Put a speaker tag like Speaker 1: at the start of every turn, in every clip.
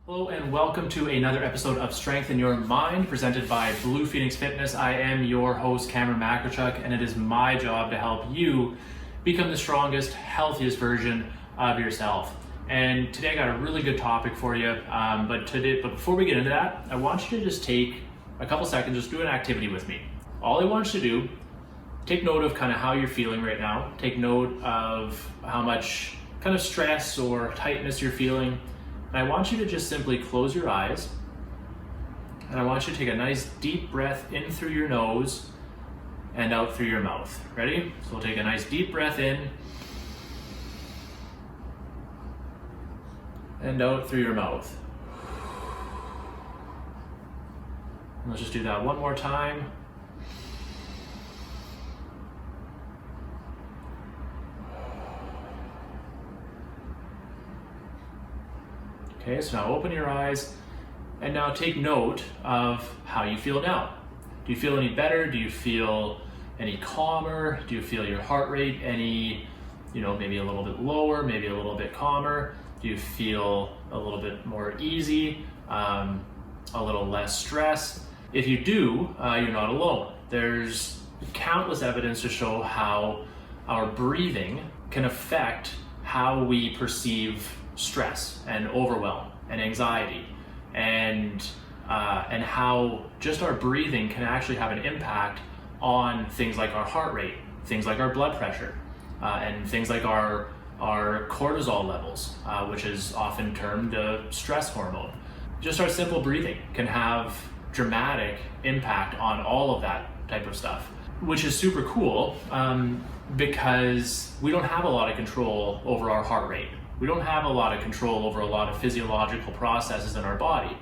Speaker 1: Hello and welcome to another episode of Strengthen Your Mind presented by BluePhoenix Fitness. I am your host, Cameron Makrachuk, and it is my job to help you become the strongest, healthiest version of yourself. And today I got a really good topic for you, but before we get into that, I want you to just take a couple seconds, just do an activity with me. All I want you to do, take note of kind of how you're feeling right now. Take note of how much kind of stress or tightness you're feeling. And I want you to just simply close your eyes, and I want you to take a nice deep breath in through your nose and out through your mouth. Ready? So we'll take a nice deep breath in and out through your mouth. And let's just do that one more time. Okay, so now open your eyes and now take note of how you feel now. Do you feel any better? Do you feel any calmer? Do you feel your heart rate any, maybe a little bit lower, maybe a little bit calmer? Do you feel a little bit more easy, a little less stress? If you do, you're not alone. There's countless evidence to show how our breathing can affect how we perceive stress and overwhelm and anxiety, and how just our breathing can actually have an impact on things like our heart rate, things like our blood pressure, and things like our cortisol levels, which is often termed a stress hormone. Just our simple breathing can have dramatic impact on all of that type of stuff, which is super cool because we don't have a lot of control over our heart rate. We don't have a lot of control over a lot of physiological processes in our body,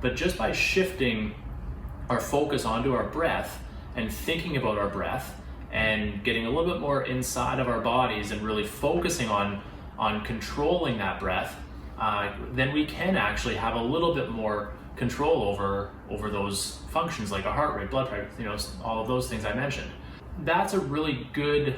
Speaker 1: but just by shifting our focus onto our breath and thinking about our breath and getting a little bit more inside of our bodies and really focusing on controlling that breath, then we can actually have a little bit more control over those functions like our heart rate, blood pressure, all of those things I mentioned. That's a really good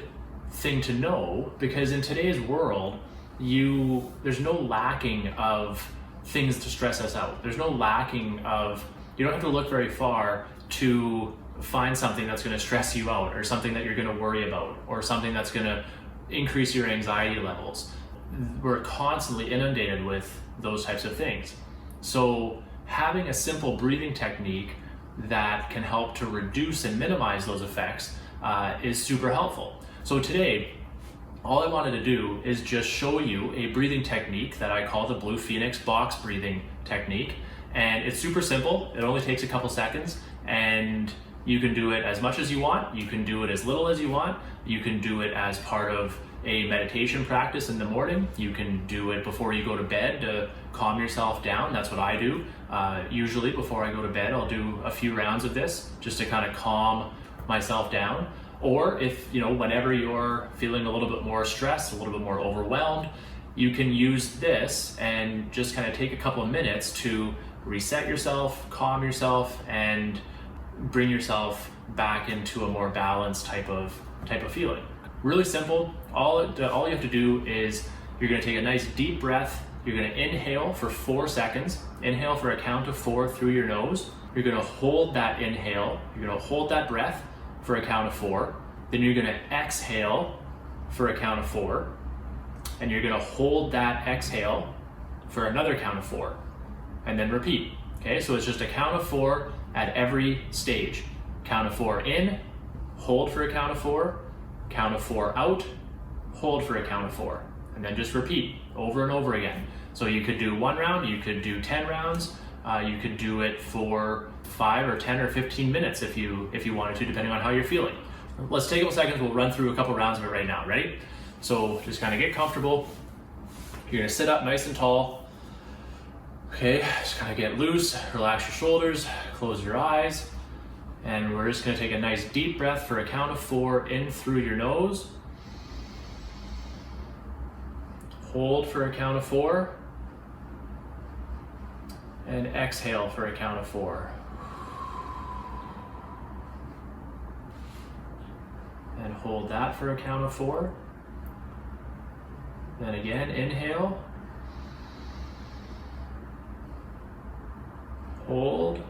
Speaker 1: thing to know, because in today's world, there's no lacking of things to stress us out. There's no lacking of, you don't have to look very far to find something that's going to stress you out, or something that you're going to worry about, or something that's going to increase your anxiety levels. We're constantly inundated with those types of things. So having a simple breathing technique that can help to reduce and minimize those effects is super helpful. So today, all I wanted to do is just show you a breathing technique that I call the BluePhoenix box breathing technique. And it's super simple. It only takes a couple seconds, and you can do it as much as you want. You can do it as little as you want. You can do it as part of a meditation practice in the morning. You can do it before you go to bed to calm yourself down. That's what I do. Usually before I go to bed, I'll do a few rounds of this just to kind of calm myself down. Or if, whenever you're feeling a little bit more stressed, a little bit more overwhelmed, you can use this and just kind of take a couple of minutes to reset yourself, calm yourself, and bring yourself back into a more balanced type of feeling. Really simple. All you have to do is you're going to take a nice deep breath. You're going to inhale for 4 seconds. Inhale for a count of 4 through your nose. You're going to hold that inhale. You're going to hold that breath for a count of 4. Then you're going to exhale for a count of 4. And you're going to hold that exhale for another count of 4. And then repeat. Okay, so it's just a count of 4 at every stage. Count of 4 in, hold for a count of 4, count of 4 out, hold for a count of 4. And then just repeat over and over again. So you could do 1 round, you could do 10 rounds, you could do it for 5 or 10 or 15 minutes if you wanted to, depending on how you're feeling. Let's take a couple seconds, we'll run through a couple rounds of it right now. Ready? So just kind of get comfortable. You're gonna sit up nice and tall. Okay, just kind of get loose, relax your shoulders, close your eyes, and we're just gonna take a nice deep breath for a count of 4 in through your nose. Hold for a count of 4. And exhale for a count of 4. And hold that for a count of 4. Then again, inhale. Hold.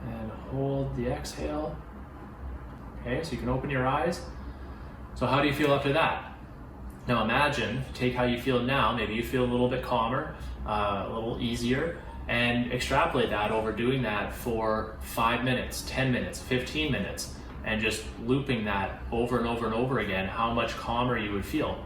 Speaker 1: And hold the exhale. Okay, so you can open your eyes. So how do you feel after that? Now imagine, take how you feel now, maybe you feel a little bit calmer, a little easier, and extrapolate that over doing that for 5 minutes, 10 minutes, 15 minutes, and just looping that over and over and over again, how much calmer you would feel.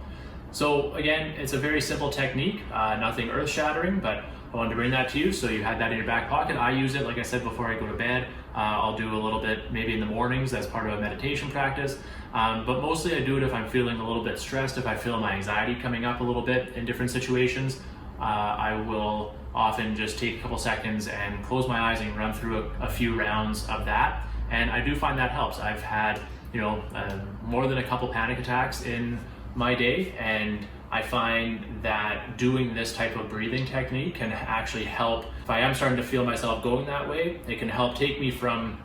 Speaker 1: So again, it's a very simple technique, nothing earth-shattering, but I wanted to bring that to you so you had that in your back pocket. I use it, like I said, before I go to bed. I'll do a little bit maybe in the mornings as part of a meditation practice, but mostly I do it if I'm feeling a little bit stressed, if I feel my anxiety coming up a little bit in different situations. I will often just take a couple seconds and close my eyes and run through a few rounds of that, and I do find that helps. I've had, more than a couple panic attacks in my day, and I find that doing this type of breathing technique can actually help. If I am starting to feel myself going that way, it can help take me from,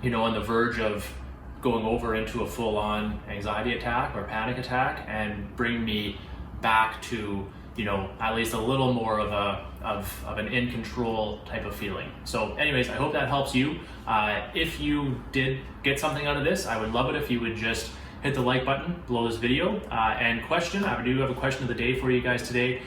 Speaker 1: on the verge of going over into a full-on anxiety attack or panic attack, and bring me back to, at least a little more of an in control type of feeling. So anyways, I hope that helps you. If you did get something out of this, I would love it if you would just hit the like button below this video. And question, I do have a question of the day for you guys today.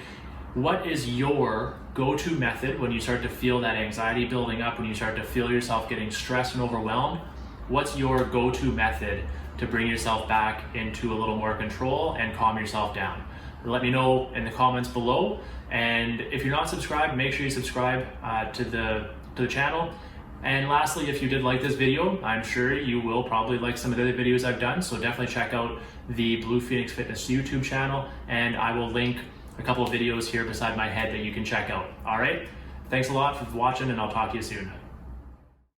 Speaker 1: What is your go-to method when you start to feel that anxiety building up, when you start to feel yourself getting stressed and overwhelmed? What's your go-to method to bring yourself back into a little more control and calm yourself down? Let me know in the comments below. And if you're not subscribed, make sure you subscribe to the channel. And lastly, if you did like this video, I'm sure you will probably like some of the other videos I've done, so definitely check out the BluePhoenix Fitness YouTube channel, and I will link a couple of videos here beside my head that you can check out. All right, thanks a lot for watching, and I'll talk to you soon.